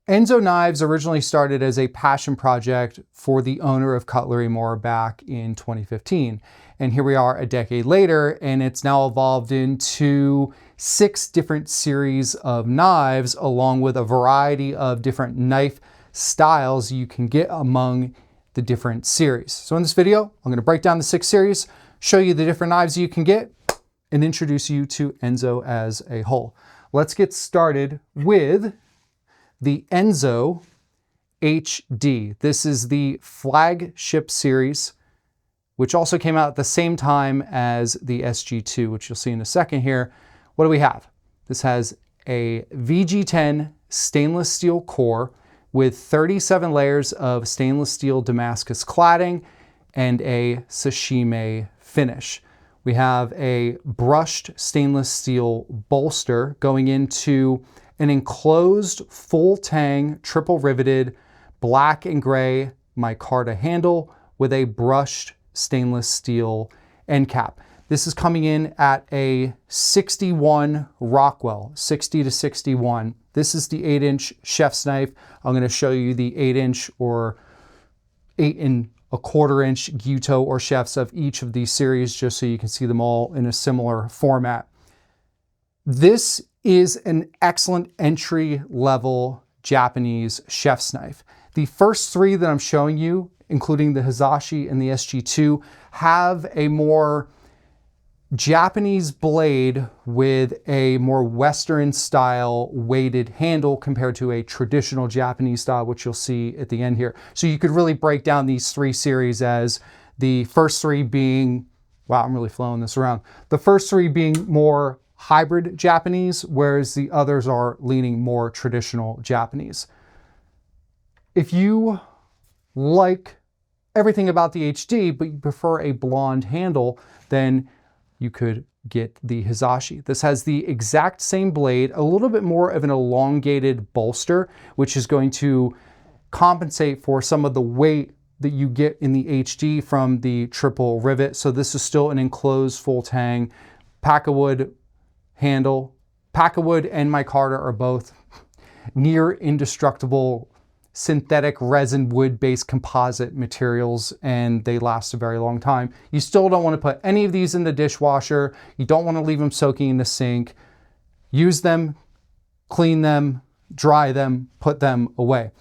Enso Knives originally started as a passion project for the owner of Cutlery and More back in 2015. And here we are a decade later, and it's now evolved into 6 different series of knives, along with a variety of different knife styles you can get among the different series. So in this video, I'm going to break down the 6 series, show you the different knives you can get, and introduce you to Enso as a whole. Let's get started with the Enso HD. This is the flagship series, which also came out at the same time as the SG2, which you'll see in a second here. What do we have? This has a VG10 stainless steel core with 37 layers of stainless steel Damascus cladding and a sashimi finish. We have a brushed stainless steel bolster going into an enclosed full tang triple riveted black and gray micarta handle with a brushed stainless steel end cap. This is coming in at a 61 Rockwell, 60 to 61. This is the 8-inch chef's knife. I'm going to show you the 8-inch or 8 1/4-inch Gyuto or chefs of each of these series, just so you can see them all in a similar format. This is an excellent entry-level Japanese chef's knife. The first 3 that I'm showing you, including the Hizashi and the SG2, have a more Japanese blade with a more Western style weighted handle compared to a traditional Japanese style, which you'll see at the end here. So you could really break down these 3 series as the first 3 being, wow, I'm really flowing this around. The first 3 being more hybrid Japanese, whereas the others are leaning more traditional Japanese. If you like everything about the HD, but you prefer a blonde handle, then you could get the Hizashi. This has the exact same blade, a little bit more of an elongated bolster, which is going to compensate for some of the weight that you get in the HD from the triple rivet. So this is still an enclosed full tang Packawood handle. Packawood and micarta are both near indestructible synthetic resin wood-based composite materials, and they last a very long time. You still don't want to put any of these in the dishwasher. You don't want to leave them soaking in the sink. Use them, clean them, dry them, put them away.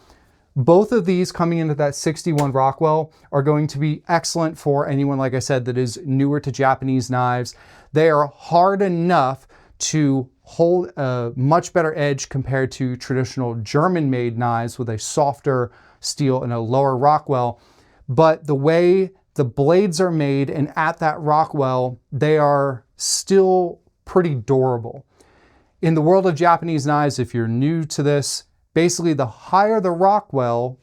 Both of these coming into that 61 Rockwell are going to be excellent for anyone, like I said, that is newer to Japanese knives. They are hard enough to hold a much better edge compared to traditional German-made knives with a softer steel and a lower Rockwell. But the way the blades are made and at that Rockwell, they are still pretty durable. In the world of Japanese knives, if you're new to this, basically the higher the Rockwell,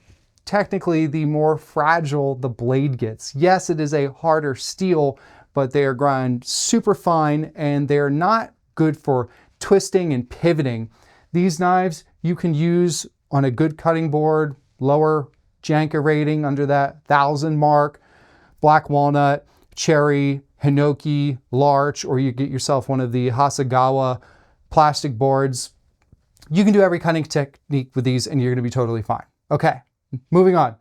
technically the more fragile the blade gets. Yes, it is a harder steel, but they are ground super fine and they're not good for twisting and pivoting. These knives you can use on a good cutting board, lower Janka rating under that 1,000 mark, black walnut, cherry, hinoki, larch, or you get yourself one of the Hasegawa plastic boards. You can do every cutting technique with these and you're going to be totally fine. Okay, moving on.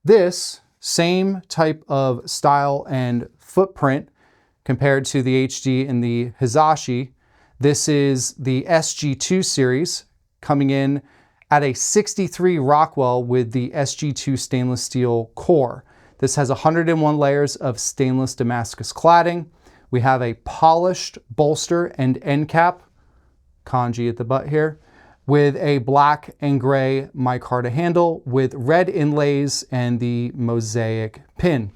This same type of style and footprint compared to the HD and the Hizashi. This is the SG2 series coming in at a 63 Rockwell with the SG2 stainless steel core. This has 101 layers of stainless Damascus cladding. We have a polished bolster and end cap, kanji at the butt here, with a black and gray micarta handle with red inlays and the mosaic pin.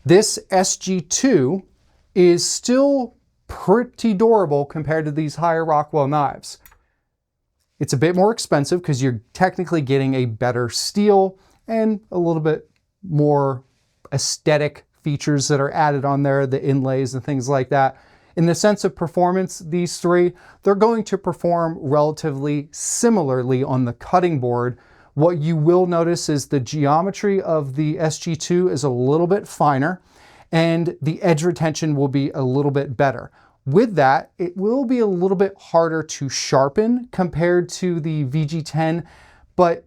This SG2 is still pretty durable compared to these higher Rockwell knives. It's a bit more expensive because you're technically getting a better steel and a little bit more aesthetic features that are added on there, the inlays and things like that. In the sense of performance, these 3, they're going to perform relatively similarly on the cutting board. What you will notice is the geometry of the SG2 is a little bit finer, and the edge retention will be a little bit better. With that, it will be a little bit harder to sharpen compared to the VG10, but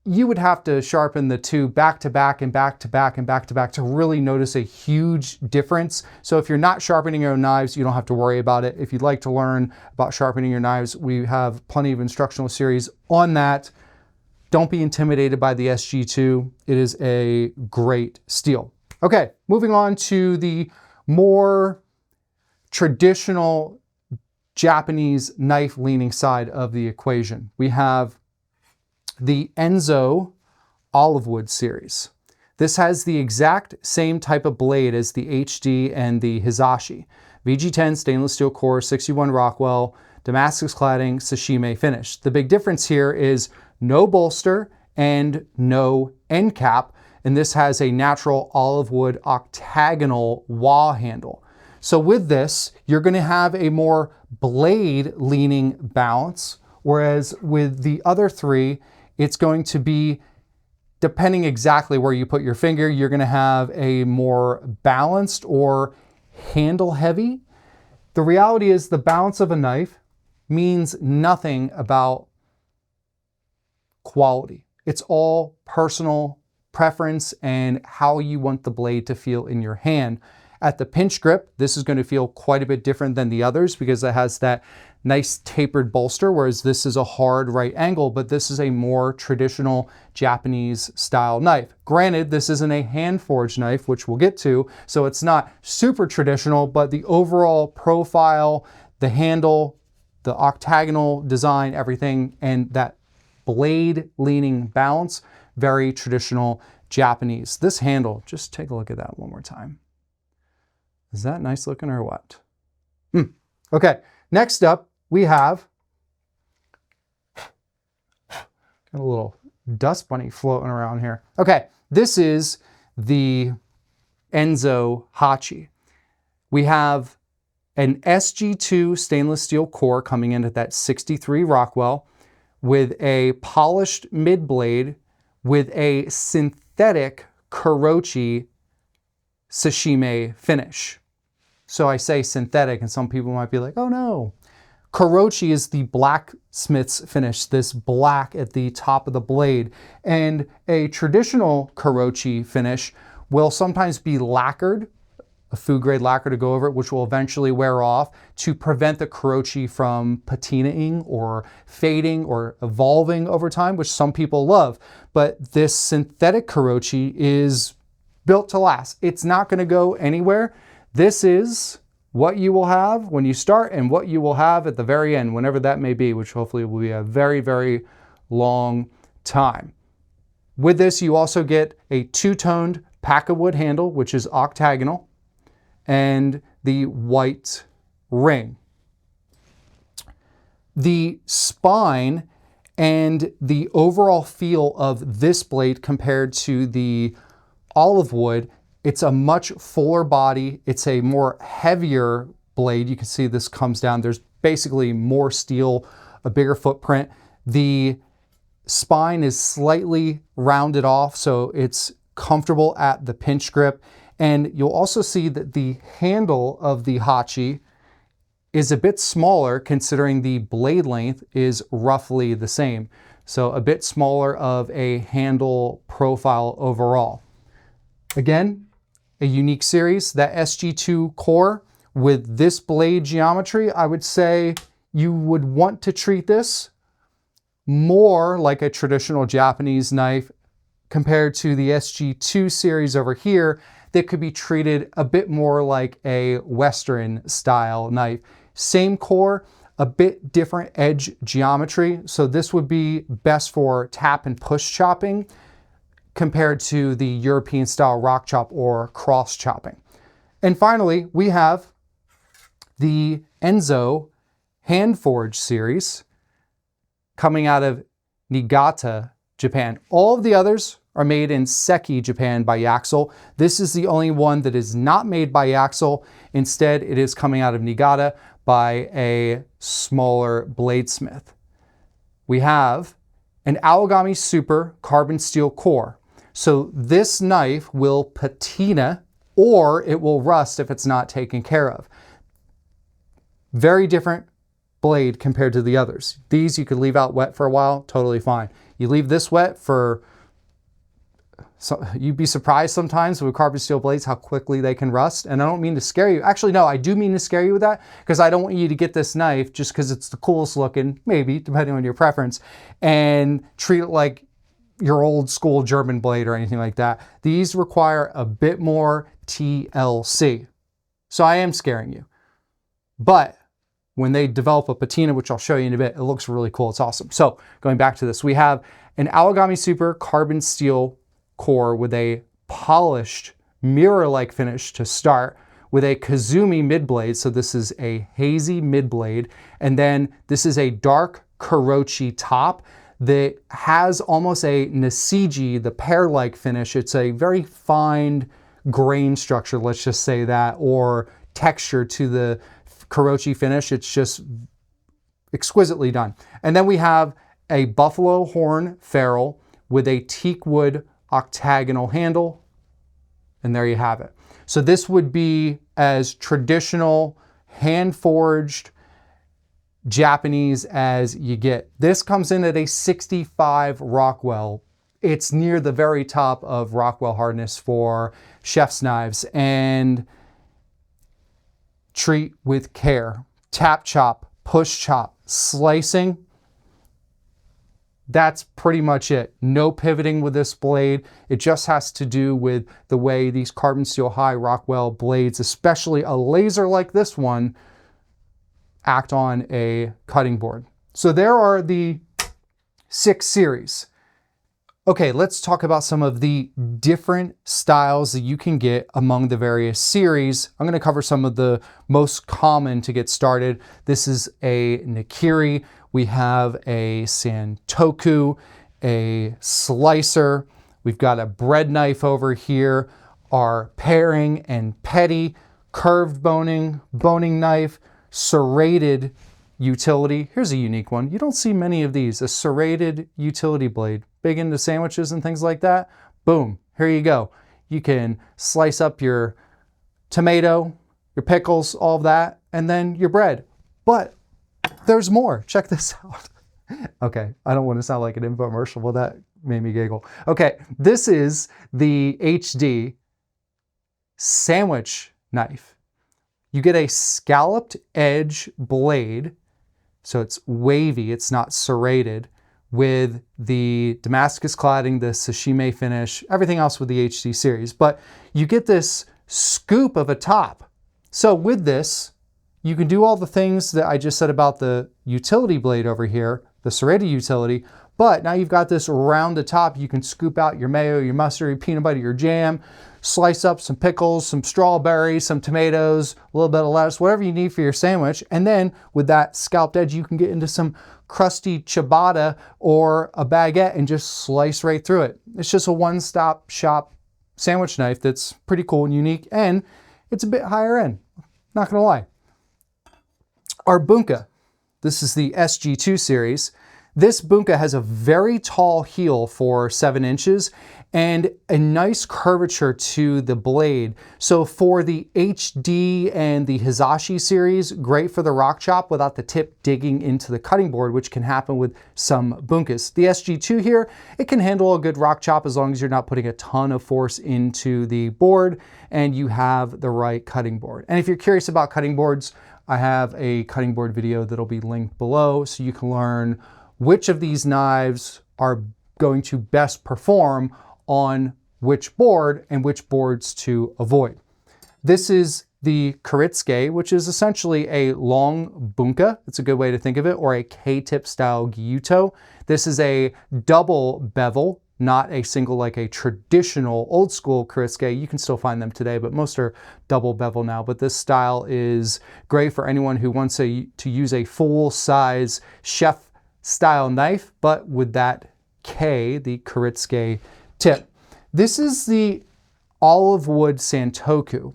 you would have to sharpen the two back to back and back to back and back to back to really notice a huge difference. So if you're not sharpening your own knives, you don't have to worry about it. If you'd like to learn about sharpening your knives, we have plenty of instructional series on that. Don't be intimidated by the SG2. It is a great steel. Okay, moving on to the more traditional Japanese knife leaning side of the equation. We have the Enso olive wood series. This has the exact same type of blade as the HD and the Hizashi. VG10 stainless steel core, 61 Rockwell, Damascus cladding, sashimi finish. The big difference here is no bolster and no end cap, and this has a natural olive wood octagonal wah handle. So with this, you're going to have a more blade leaning balance, whereas with the other three, it's going to be, depending exactly where you put your finger, you're going to have a more balanced or handle heavy. The reality is the balance of a knife means nothing about quality. It's all personal preference and how you want the blade to feel in your hand. At the pinch grip, this is going to feel quite a bit different than the others because it has that nice tapered bolster, whereas this is a hard right angle, but this is a more traditional Japanese style knife. Granted, this isn't a hand-forged knife, which we'll get to, so it's not super traditional, but the overall profile, the handle, the octagonal design, everything, and that blade leaning balance, very traditional Japanese. This handle, just take a look at that one more time. Is that nice looking or what? Okay, next up we have, got a little dust bunny floating around here. Okay, this is the Enso Hachi. We have an SG2 stainless steel core coming in at that 63 Rockwell with a polished mid blade with a synthetic Kurochi sashimi finish. So I say synthetic and some people might be like, oh no. Kurochi is the blacksmith's finish, this black at the top of the blade. And a traditional Kurochi finish will sometimes be lacquered, a food grade lacquer to go over it, which will eventually wear off to prevent the Kurochi from patinaing or fading or evolving over time, which some people love. But this synthetic Kurochi is built to last. It's not going to go anywhere. This is what you will have when you start and what you will have at the very end, whenever that may be, which hopefully will be a very, very long time. With this, you also get a two-toned pack of wood handle, which is octagonal, and the white ring. The spine and the overall feel of this blade compared to the olive wood, it's a much fuller body. It's a more heavier blade. You can see this comes down. There's basically more steel, a bigger footprint. The spine is slightly rounded off, so it's comfortable at the pinch grip. And you'll also see that the handle of the Hachi is a bit smaller considering the blade length is roughly the same. So a bit smaller of a handle profile overall. Again, a unique series. That SG2 core with this blade geometry, I would say you would want to treat this more like a traditional Japanese knife compared to the SG2 series over here that could be treated a bit more like a Western style knife. Same core, a bit different edge geometry. So this would be best for tap and push chopping compared to the European style rock chop or cross chopping. And finally, we have the Enso hand forged series coming out of Niigata, Japan. All of the others are made in Seki, Japan by Yaxle. This is the only one that is not made by Yaxle. Instead, it is coming out of Niigata by a smaller bladesmith. We have an Aogami Super carbon steel core. So this knife will patina or it will rust if it's not taken care of. Very different blade compared to the others. These you could leave out wet for a while, totally fine. You leave this wet for, so you'd be surprised sometimes with carbon steel blades how quickly they can rust. And I don't mean to scare you. Actually, no, I do mean to scare you with that, because I don't want you to get this knife just because it's the coolest looking, maybe, depending on your preference, and treat it like your old school German blade or anything like that. These require a bit more TLC. So I am scaring you. But when they develop a patina, which I'll show you in a bit, it looks really cool. It's awesome. So going back to this, we have an Aogami Super carbon steel core with a polished mirror-like finish to start, with a Kazumi mid blade. So this is a hazy mid blade. And then this is a dark Kurochi top that has almost a Nisiji, the pear-like finish. It's a very fine grain structure, let's just say that, or texture to the Kurochi finish. It's just exquisitely done. And then we have a buffalo horn ferrule with a teak wood octagonal handle. And there you have it. So this would be as traditional, hand-forged Japanese as you get. This comes in at a 65 Rockwell. It's near the very top of Rockwell hardness for chef's knives. And treat with care. Tap chop, push chop, slicing. That's pretty much it. No pivoting with this blade. It just has to do with the way these carbon steel high Rockwell blades, especially a laser like this one, act on a cutting board. So there are the 6 series. Okay, let's talk about some of the different styles that you can get among the various series. I'm going to cover some of the most common to get started. This is a Nakiri. We have a Santoku, a slicer. We've got a bread knife over here, our paring and petty, curved boning knife, serrated utility. Here's a unique one. You don't see many of these, a serrated utility blade. Big into sandwiches and things like that. Boom, here you go. You can slice up your tomato, your pickles, all of that, and then your bread. But there's more. Check this out. Okay, I don't want to sound like an infomercial, but that made me giggle. Okay, this is the HD sandwich knife. You get a scalloped edge blade, so it's wavy, it's not serrated, with the Damascus cladding, the sashimi finish, everything else with the HD series. But you get this scoop of a top. So with this, you can do all the things that I just said about the utility blade over here, the serrated utility, but now you've got this rounded top. You can scoop out your mayo, your mustard, your peanut butter, your jam, slice up some pickles, some strawberries, some tomatoes, a little bit of lettuce, whatever you need for your sandwich. And then with that scalped edge, you can get into some crusty ciabatta or a baguette and just slice right through it. It's just a one-stop shop sandwich knife that's pretty cool and unique, and it's a bit higher end, not gonna lie. Our bunka, this is the SG2 series. This bunka has a very tall heel for 7 inches and a nice curvature to the blade. So for the HD and the Hizashi series, great for the rock chop without the tip digging into the cutting board, which can happen with some bunkas. The SG2 here, it can handle a good rock chop as long as you're not putting a ton of force into the board and you have the right cutting board. And if you're curious about cutting boards, I have a cutting board video that'll be linked below so you can learn which of these knives are going to best perform on which board and which boards to avoid. This is the Kuritsuke, which is essentially a long bunka. It's a good way to think of it, or a K-tip style gyuto. This is a double bevel, not a single like a traditional old school Kuritsuke. You can still find them today, but most are double bevel now. But this style is great for anyone who wants to use a full size chef style knife, but with that K, the Kuritsuke tip. This is the olive wood Santoku.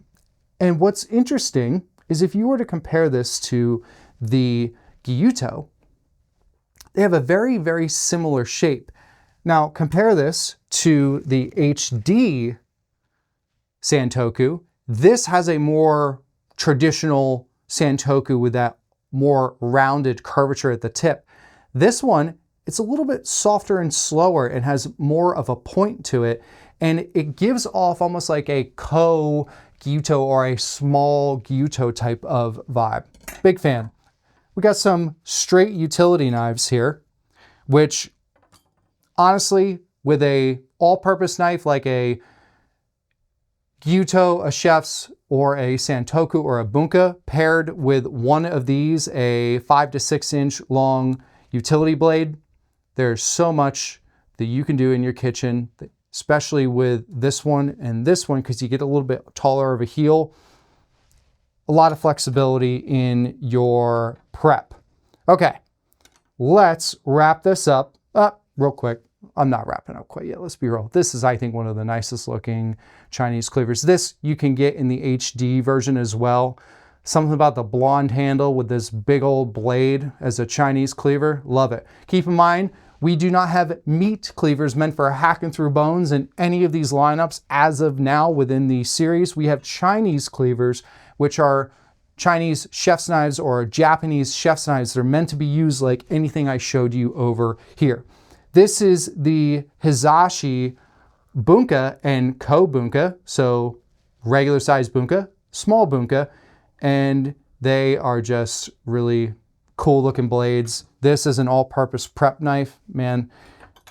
And what's interesting is if you were to compare this to the gyuto, they have a very, very similar shape. Now compare this to the HD Santoku. This has a more traditional Santoku with that more rounded curvature at the tip. This one it's a little bit softer and slower and has more of a point to it. And it gives off almost like a gyuto or a small gyuto type of vibe. Big fan. We got some straight utility knives here, which honestly, with a all-purpose knife like a gyuto, a chef's, or a santoku or a bunka, paired with one of these, a 5 to 6 inch long utility blade, there's so much that you can do in your kitchen, especially with this one and this one, because you get a little bit taller of a heel. A lot of flexibility in your prep. Okay, let's wrap this up. Real quick. I'm not wrapping up quite yet. Let's be real. This is, I think, one of the nicest looking Chinese cleavers. This you can get in the HD version as well. Something about the blonde handle with this big old blade as a Chinese cleaver. Love it. Keep in mind, we do not have meat cleavers meant for hacking through bones in any of these lineups as of now within the series. We have Chinese cleavers, which are Chinese chef's knives or Japanese chef's knives that are meant to be used like anything I showed you over here. This is the Hizashi bunka and ko-bunka, so regular size bunka, small bunka, and they are just really cool looking blades. This is an all-purpose prep knife. Man,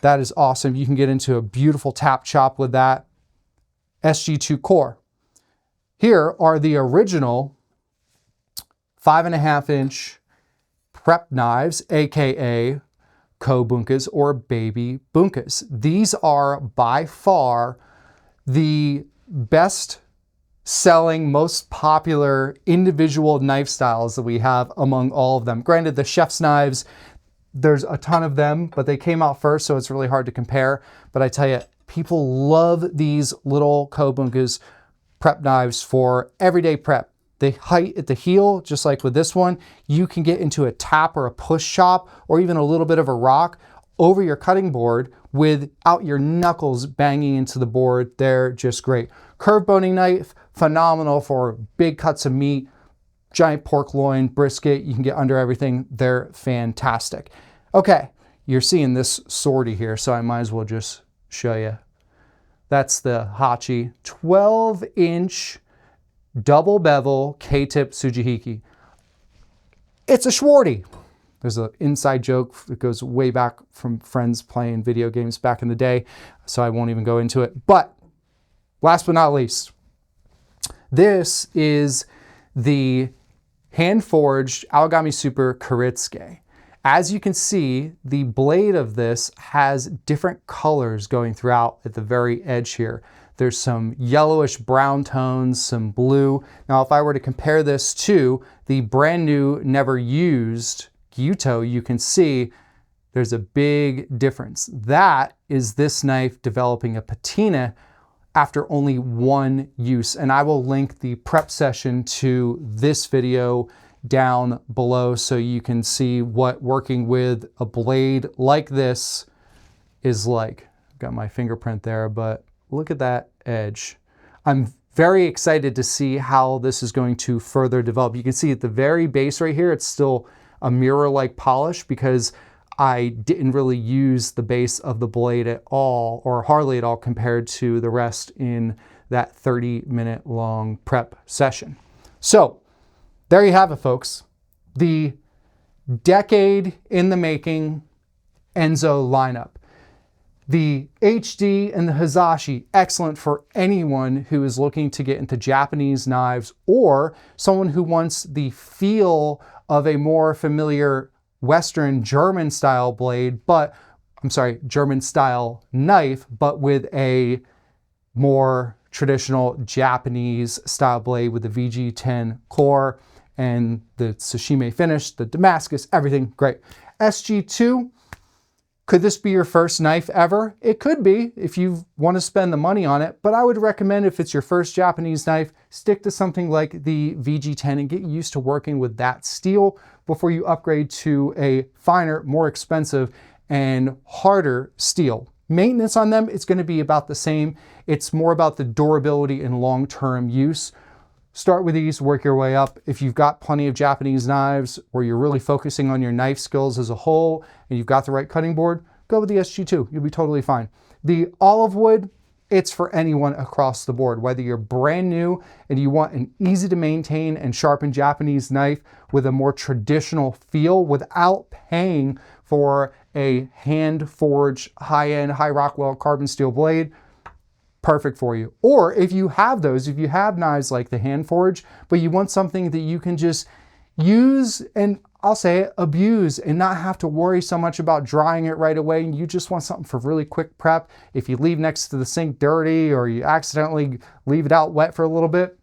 that is awesome. You can get into a beautiful tap chop with that. SG2 core. Here are the original 5.5 inch prep knives, aka ko-bunkas or baby bunkas. These are by far the best selling, most popular individual knife styles that we have among all of them. Granted, the chef's knives, there's a ton of them, but they came out first, so it's really hard to compare. But I tell you, people love these little ko-bunkas prep knives for everyday prep. The height at the heel, just like with this one, you can get into a tap or a push chop or even a little bit of a rock over your cutting board without your knuckles banging into the board. They're just great. Curved boning knife, phenomenal for big cuts of meat, giant pork loin, brisket. You can get under everything. They're fantastic. Okay, you're seeing this sortie here, so I might as well just show you. That's the Hachi 12 inch double bevel K-tip Tsujihiki. It's a Schwarty. There's an inside joke that goes way back from friends playing video games back in the day, so I won't even go into it. But last but not least, this is the hand-forged Aogami Super Kuritsuke. As you can see, the blade of this has different colors going throughout at the very edge here. There's some yellowish brown tones, some blue. Now, if I were to compare this to the brand new, never used gyuto, you can see there's a big difference. That is this knife developing a patina after only one use. And I will link the prep session to this video down below so you can see what working with a blade like this is like. I've got my fingerprint there, but look at that edge. I'm very excited to see how this is going to further develop. You can see at the very base right here, it's still a mirror-like polish because I didn't really use the base of the blade at all, or hardly at all, compared to the rest in that 30-minute long prep session. So there you have it, folks. The decade in the making Enso lineup. The HD and the Hizashi, excellent for anyone who is looking to get into Japanese knives or someone who wants the feel of a more familiar Western German style blade, German style knife, but with a more traditional Japanese style blade with the VG10 core and the sashimi finish, the Damascus, everything great. SG2. Could this be your first knife ever? It could be if you want to spend the money on it, but I would recommend if it's your first Japanese knife, stick to something like the VG10 and get used to working with that steel before you upgrade to a finer, more expensive, and harder steel. Maintenance on them, it's going to be about the same. It's more about the durability and long-term use. Start with these, work your way up. If you've got plenty of Japanese knives or you're really focusing on your knife skills as a whole and you've got the right cutting board, go with the SG2. You'll be totally fine. The olive wood, it's for anyone across the board. Whether you're brand new and you want an easy to maintain and sharpen Japanese knife with a more traditional feel without paying for a hand-forged, high-end, high Rockwell carbon steel blade, perfect for you. Or if you have those, if you have knives like the hand forge, but you want something that you can just use and I'll say it, abuse and not have to worry so much about drying it right away, and you just want something for really quick prep. If you leave next to the sink dirty or you accidentally leave it out wet for a little bit,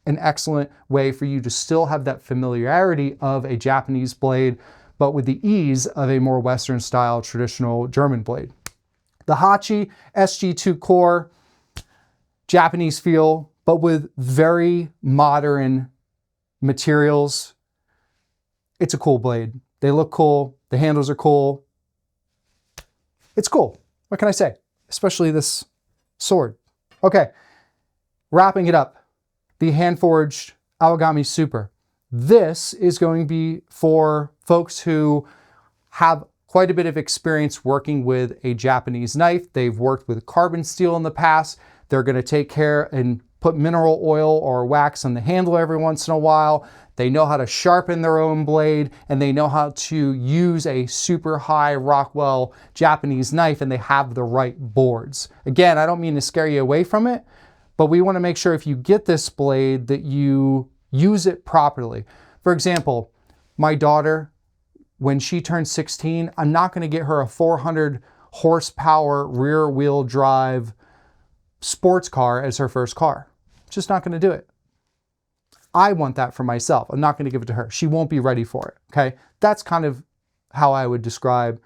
an excellent way for you to still have that familiarity of a Japanese blade, but with the ease of a more Western style traditional German blade. The Hachi SG2 core, Japanese feel, but with very modern materials. It's a cool blade. They look cool. The handles are cool. It's cool. What can I say? Especially this sword. Okay, wrapping it up. The hand-forged Aogami Super. This is going to be for folks who have quite a bit of experience working with a Japanese knife. They've worked with carbon steel in the past. They're going to take care and put mineral oil or wax on the handle every once in a while. They know how to sharpen their own blade, and they know how to use a super high Rockwell Japanese knife, and they have the right boards. Again, I don't mean to scare you away from it, but we want to make sure if you get this blade that you use it properly. For example, my daughter, when she turns 16, I'm not going to get her a 400 horsepower rear wheel drive sports car as her first car. Just not going to do it. I want that for myself. I'm not going to give it to her. She won't be ready for it. Okay. That's kind of how I would describe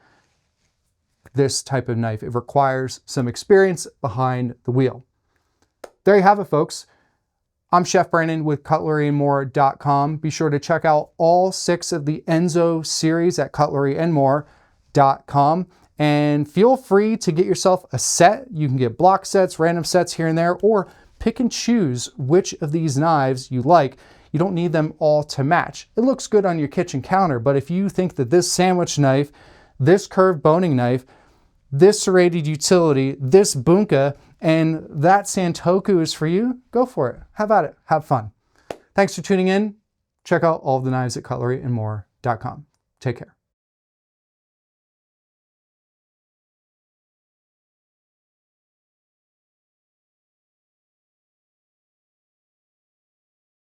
this type of knife. It requires some experience behind the wheel. There you have it, folks. I'm Chef Brandon with cutleryandmore.com. Be sure to check out all 6 of the Enso series at cutleryandmore.com. And feel free to get yourself a set. You can get block sets, random sets here and there, or pick and choose which of these knives you like. You don't need them all to match. It looks good on your kitchen counter, but if you think that this sandwich knife, this curved boning knife, this serrated utility, this bunka, and that Santoku is for you, go for it. Have at it. Have fun. Thanks for tuning in. Check out all of the knives at cutleryandmore.com. Take care.